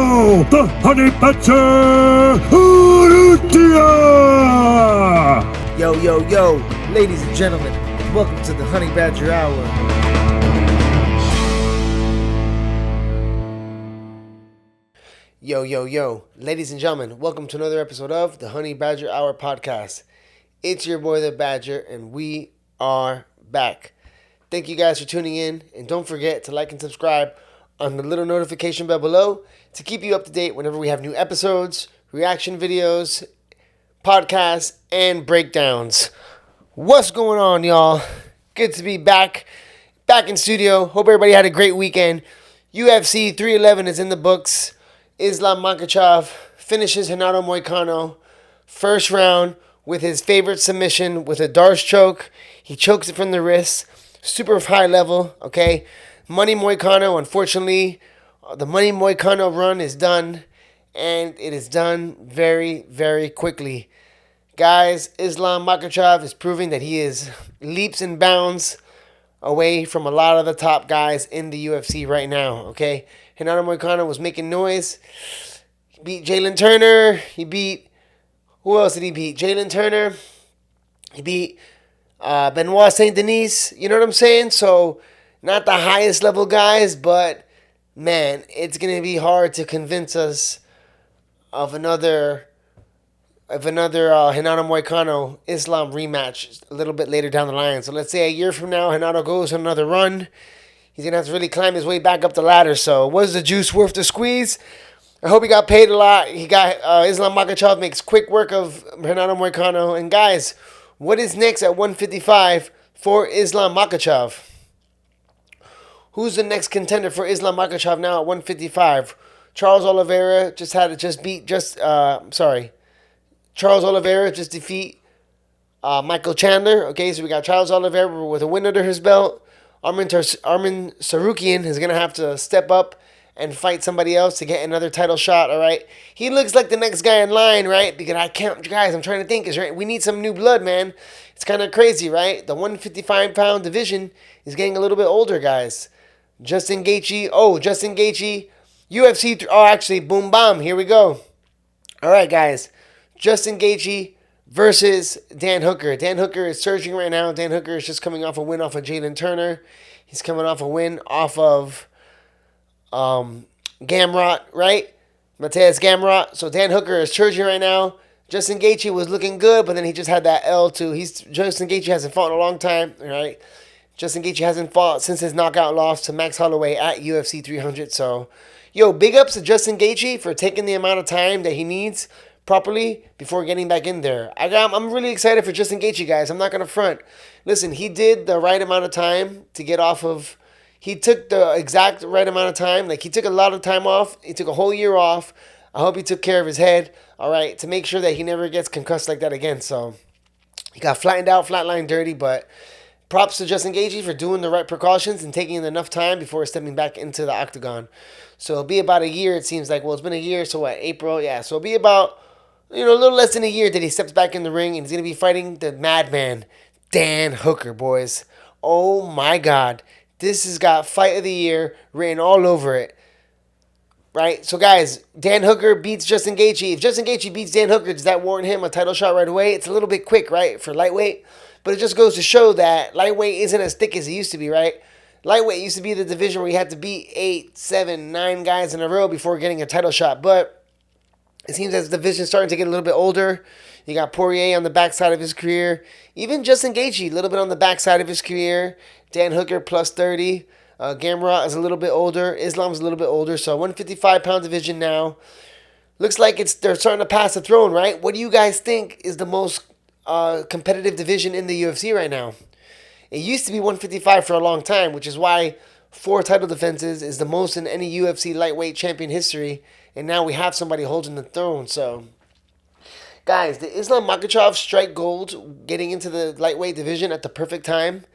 now, the Honey Badger Urrutia! Yo, ladies and gentlemen, welcome to the Honey Badger Hour. Yo, ladies and gentlemen, welcome to another episode of the Honey Badger Hour podcast. It's your boy, the Badger, and we are back. Thank you guys for tuning in, and don't forget to like and subscribe on the little notification bell below to keep you up to date whenever we have new episodes, reaction videos, podcasts, and breakdowns. What's going on, y'all? Good to be back in studio. Hope everybody had a great weekend. UFC 311 is in the books. Islam Makhachev finishes Renato Moicano first round with his favorite submission with a Darce choke. He chokes it from the wrist. Super high level, okay? Money Moicano, unfortunately, the Money Moicano run is done, and it is done very, very quickly. Guys, Islam Makhachev is proving that he is leaps and bounds away from a lot of the top guys in the UFC right now, okay? Renato Moicano was making noise. He beat Jalen Turner. Who else did he beat? Jalen Turner. He beat Benoit Saint Denis. You know what I'm saying? So, not the highest level guys, but, man, it's going to be hard to convince us of another Renato Moicano Islam rematch a little bit later down the line. So, let's say a year from now, Renato goes on another run. He's going to have to really climb his way back up the ladder. So, was the juice worth the squeeze? I hope he got paid a lot. Islam Makhachev makes quick work of Renato Moicano. And, guys, what is next at 155 for Islam Makhachev? Who's the next contender for Islam Makhachev now at 155? Charles Oliveira just defeat Michael Chandler. Okay, so we got Charles Oliveira with a win under his belt. Armin Tsarukyan is going to have to step up and fight somebody else to get another title shot, all right? He looks like the next guy in line, right? Because I'm trying to think, we need some new blood, man. It's kind of crazy, right? The 155-pound division is getting a little bit older, guys. Justin Gaethje, UFC, boom, bam, here we go. All right, guys. Justin Gaethje versus Dan Hooker. Dan Hooker is surging right now. Dan Hooker is just coming off a win off of Jalen Turner. He's coming off a win off of Gamrot, right? Mateus Gamrot. So Dan Hooker is surging right now. Justin Gaethje was looking good, but then he just had that L too. Justin Gaethje hasn't fought in a long time, right? Justin Gaethje hasn't fought since his knockout loss to Max Holloway at UFC 300. So, big ups to Justin Gaethje for taking the amount of time that he needs properly before getting back in there. I'm really excited for Justin Gaethje, guys. I'm not going to front. Listen, he did the right amount of time to get off of. He took the exact right amount of time. Like, he took a lot of time off. He took a whole year off. I hope he took care of his head, all right, to make sure that he never gets concussed like that again. So, he got flatlined dirty, but props to Justin Gaethje for doing the right precautions and taking enough time before stepping back into the octagon. So, it'll be about a year, it seems like. Well, it's been a year, so what, April? Yeah, so it'll be about, a little less than a year that he steps back in the ring, and he's going to be fighting the madman, Dan Hooker, boys. Oh, my God. This has got Fight of the Year written all over it, right? So, guys, Dan Hooker beats Justin Gaethje. If Justin Gaethje beats Dan Hooker, does that warrant him a title shot right away? It's a little bit quick, right, for lightweight. But it just goes to show that lightweight isn't as thick as it used to be, right? Lightweight used to be the division where you had to beat 8, 7, 9 guys in a row before getting a title shot. But it seems as the division's starting to get a little bit older. You got Poirier on the backside of his career. Even Justin Gaethje, a little bit on the backside of his career. Dan Hooker, plus 30. Gamrot is a little bit older. Islam's a little bit older. So 155-pound division now. Looks like they're starting to pass the throne, right? What do you guys think is the most competitive division in the UFC right now? It used to be 155 for a long time, which is why 4 title defenses is the most in any UFC lightweight champion history. And now we have somebody holding the throne. So, guys, the Islam Makhachev strike gold getting into the lightweight division at the perfect time.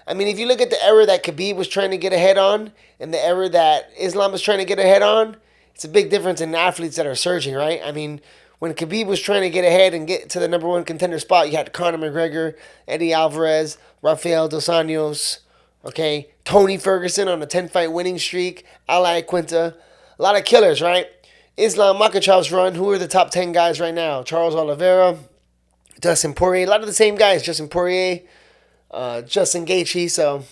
I mean, if you look at the era that Khabib was trying to get ahead on and the era that Islam was trying to get ahead on, it's a big difference in athletes that are surging, right? I mean, when Khabib was trying to get ahead and get to the number 1 contender spot, you had Conor McGregor, Eddie Alvarez, Rafael Dos Anjos, Tony Ferguson on a 10-fight winning streak, Ali Quinta. A lot of killers, right? Islam Makhachev's run. Who are the top 10 guys right now? Charles Oliveira, Dustin Poirier. A lot of the same guys. Justin Poirier, Justin Gaethje. So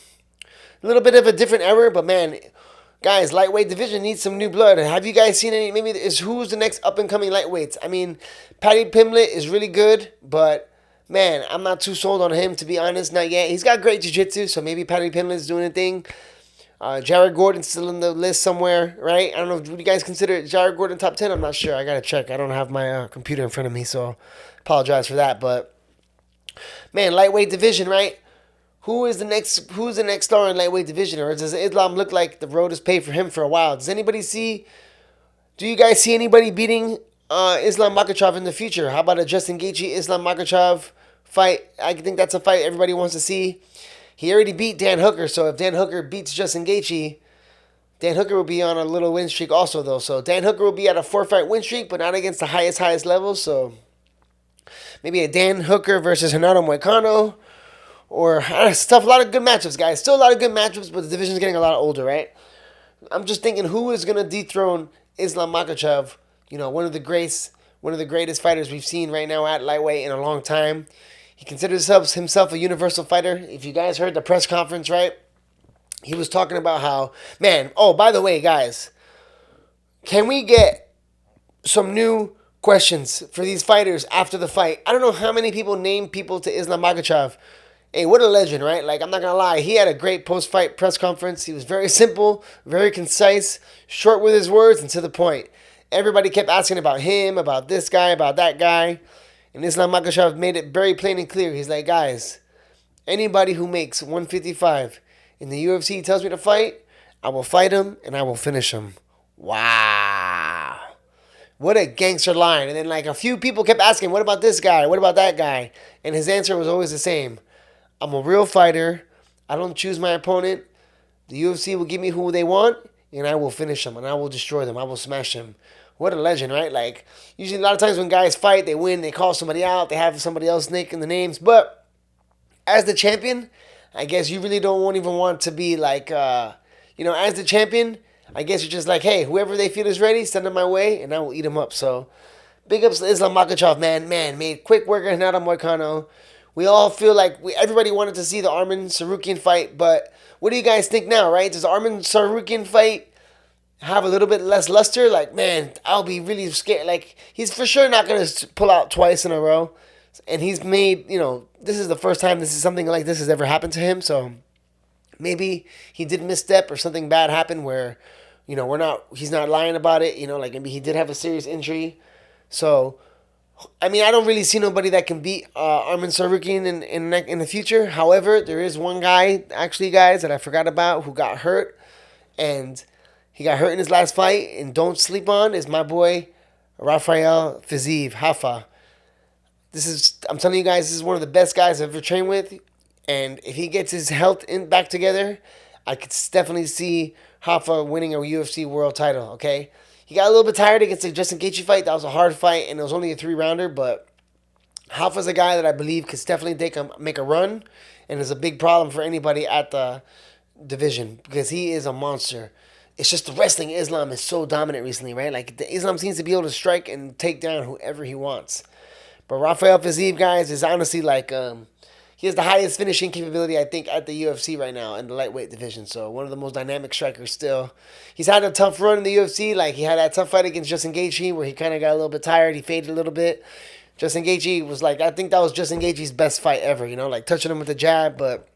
a little bit of a different era, but man, guys, lightweight division needs some new blood. Have you guys seen any? Maybe who's the next up and coming lightweights? I mean, Paddy Pimblett is really good, but man, I'm not too sold on him, to be honest. Not yet. He's got great jiu-jitsu, so maybe Paddy Pimblett's doing a thing. Jared Gordon's still in the list somewhere, right? I don't know. Would you guys consider Jared Gordon top 10? I'm not sure. I got to check. I don't have my computer in front of me, so apologize for that. But, man, lightweight division, right? Who's the next star in lightweight division? Or does Islam look like the road is paved for him for a while? Do you guys see anybody beating Islam Makhachev in the future? How about a Justin Gaethje Islam Makhachev fight? I think that's a fight everybody wants to see. He already beat Dan Hooker, so if Dan Hooker beats Justin Gaethje, Dan Hooker will be on a little win streak also, though. So Dan Hooker will be at a 4-fight win streak, but not against the highest levels. So maybe a Dan Hooker versus Renato Moicano. Or stuff, a lot of good matchups, guys. Still a lot of good matchups, but the division's getting a lot older, right? I'm just thinking, who is gonna dethrone Islam Makhachev? You know, one of the greatest fighters we've seen right now at lightweight in a long time. He considers himself a universal fighter. If you guys heard the press conference, right? He was talking about how, man. Oh, by the way, guys, can we get some new questions for these fighters after the fight? I don't know how many people name people to Islam Makhachev. Hey, what a legend, right? Like, I'm not going to lie. He had a great post-fight press conference. He was very simple, very concise, short with his words, and to the point. Everybody kept asking about him, about this guy, about that guy. And Islam Makhachev made it very plain and clear. He's like, guys, anybody who makes 155 in the UFC tells me to fight, I will fight him and I will finish him. Wow. What a gangster line. And then, like, a few people kept asking, what about this guy? What about that guy? And his answer was always the same. I'm a real fighter. I don't choose my opponent. The UFC will give me who they want, and I will finish them, and I will destroy them. I will smash them. What a legend, right? Like, usually a lot of times when guys fight, they win, they call somebody out, they have somebody else making the names. But as the champion, I guess you really don't even want to be like, as the champion, I guess you're just like, hey, whoever they feel is ready, send them my way, and I will eat them up. So, big ups to Islam Makhachev, man, made quick work of Renato Moicano. We all feel like everybody wanted to see the Arman Tsarukyan fight, but what do you guys think now, right? Does the Arman Tsarukyan fight have a little bit less luster? Like, man, I'll be really scared. Like, he's for sure not going to pull out twice in a row. And he's made, this is the first time something like this has ever happened to him. So maybe he did misstep or something bad happened where, he's not lying about it. Like maybe he did have a serious injury. So, I mean, I don't really see nobody that can beat Arman Tsarukyan in the future. However, there is one guy, actually, guys, that I forgot about who got hurt. And he got hurt in his last fight. And don't sleep on is my boy, Rafael Fiziev, Hafa. I'm telling you guys, this is one of the best guys I've ever trained with. And if he gets his health back together, I could definitely see Hafa winning a UFC world title, okay? He got a little bit tired against the Justin Gaethje fight. That was a hard fight, and it was only a 3-rounder. But Hafa's a guy that I believe could definitely make a run, and is a big problem for anybody at the division because he is a monster. It's just the wrestling Islam is so dominant recently, right? Like, the Islam seems to be able to strike and take down whoever he wants. But Rafael Fiziev, guys, is honestly like... he has the highest finishing capability, I think, at the UFC right now in the lightweight division. So one of the most dynamic strikers still. He's had a tough run in the UFC. Like, he had that tough fight against Justin Gaethje where he kind of got a little bit tired. He faded a little bit. Justin Gaethje was like, I think that was Justin Gaethje's best fight ever, like touching him with the jab. But,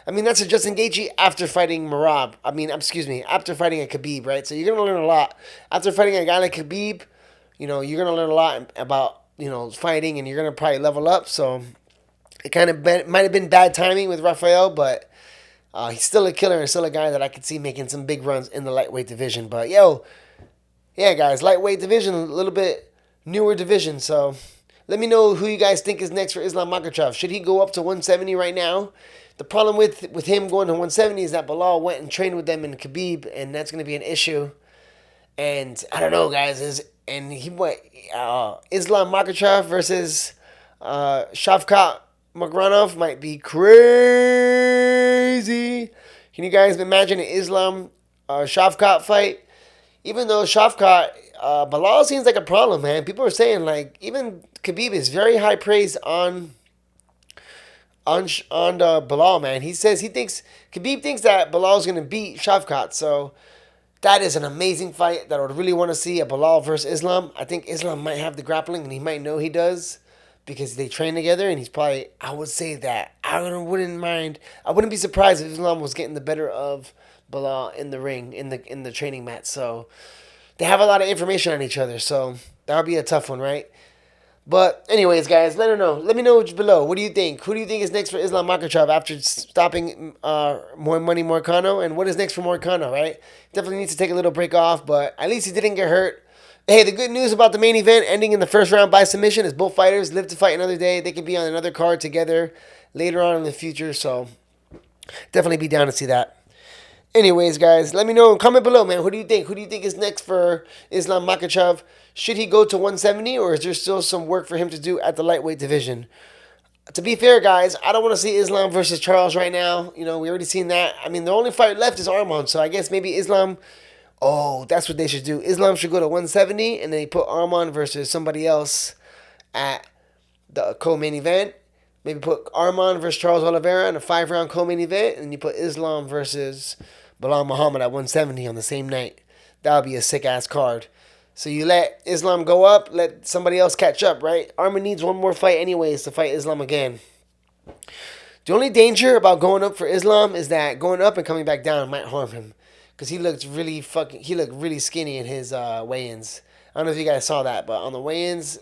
I mean, that's a Justin Gaethje after fighting Merab. After fighting a Khabib, right? So you're going to learn a lot. After fighting a guy like Khabib, you're going to learn a lot about, fighting, and you're going to probably level up. So... it kind of might have been bad timing with Rafael, but he's still a killer and still a guy that I could see making some big runs in the lightweight division. But, yeah, guys, lightweight division, a little bit newer division. So let me know who you guys think is next for Islam Makhachev. Should he go up to 170 right now? The problem with him going to 170 is that Bilal went and trained with them in Khabib, and that's going to be an issue. And I don't know, guys. Islam Makhachev versus Shavkat Magranov might be crazy. Can you guys imagine an Islam Shavkat fight? even though Shavkat, Bilal seems like a problem, man. People are saying like even Khabib is very high praise on Bilal, man. He says Khabib thinks that Bilal's gonna beat Shavkat, so that is an amazing fight that I would really want to see, a Bilal versus Islam. I think Islam might have the grappling, and he might know he does because they train together, and he's probably, I would say that I wouldn't be surprised if Islam was getting the better of Bilal in the ring, in the training mat. So they have a lot of information on each other, so that would be a tough one, right? But anyways, guys, let me know below. What do you think? Who do you think is next for Islam Makhachev after stopping More Money Moicano? And what is next for Moicano, right? Definitely needs to take a little break off, but at least he didn't get hurt. Hey, the good news about the main event ending in the first round by submission is both fighters live to fight another day. They could be on another card together later on in the future, so definitely be down to see that. Anyways, guys, let me know. Comment below, man. Who do you think? Who do you think is next for Islam Makhachev? Should he go to 170, or is there still some work for him to do at the lightweight division? To be fair, guys, I don't want to see Islam versus Charles right now. You know, we already seen that. I mean, the only fight left is Arman, so I guess maybe Islam. Oh, that's what they should do. Islam should go to 170, and then they put Arman versus somebody else at the co-main event. Maybe put Arman versus Charles Oliveira in a 5-round co-main event, and you put Islam versus Bilal Muhammad at 170 on the same night. That would be a sick-ass card. So you let Islam go up, let somebody else catch up, right? Arman needs one more fight anyways to fight Islam again. The only danger about going up for Islam is that going up and coming back down might harm him. Because he looked really skinny in his weigh-ins. I don't know if you guys saw that, but on the weigh-ins,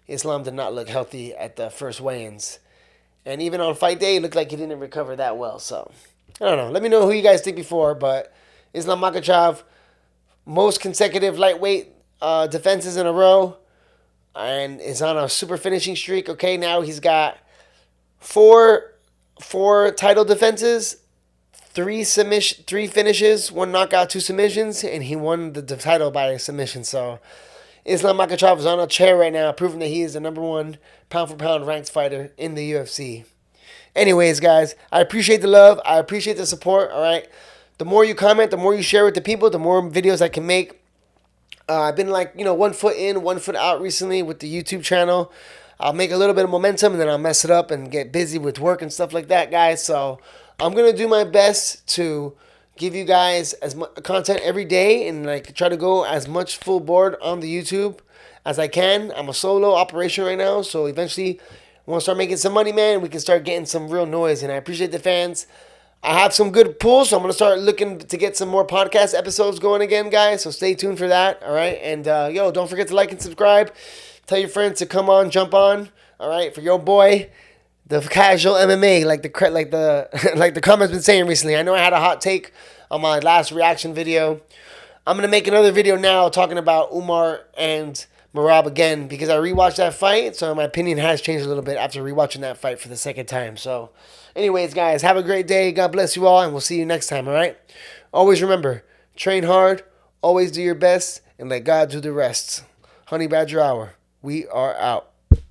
Islam did not look healthy at the first weigh-ins. And even on fight day, it looked like he didn't recover that well. So, I don't know. Let me know who you guys think before. But Islam Makhachev, most consecutive lightweight defenses in a row. And is on a super finishing streak. Okay, now he's got four title defenses, three finishes, 1 knockout, 2 submissions. And he won the title by submission. So, Islam Makhachev is on a chair right now, proving that he is the number 1 pound-for-pound ranked fighter in the UFC. Anyways, guys, I appreciate the love. I appreciate the support, all right? The more you comment, the more you share with the people, the more videos I can make. I've been like, 1 foot in, 1 foot out recently with the YouTube channel. I'll make a little bit of momentum, and then I'll mess it up and get busy with work and stuff like that, guys. So I'm going to do my best to give you guys as much content every day and like try to go as much full board on the YouTube as I can. I'm a solo operation right now, so eventually I want to start making some money, man. We can start getting some real noise, and I appreciate the fans. I have some good pulls, so I'm going to start looking to get some more podcast episodes going again, guys, so stay tuned for that, all right? And, don't forget to like and subscribe. Tell your friends to come on, jump on, all right, for your boy, the casual MMA, like the comments been saying recently. I know I had a hot take on my last reaction video. I'm going to make another video now talking about Umar and Merab again because I rewatched that fight, so my opinion has changed a little bit after rewatching that fight for the second time. So, anyways, guys, have a great day. God bless you all, and we'll see you next time, all right? Always remember, train hard, always do your best, and let God do the rest. Honey Badger Hour, we are out.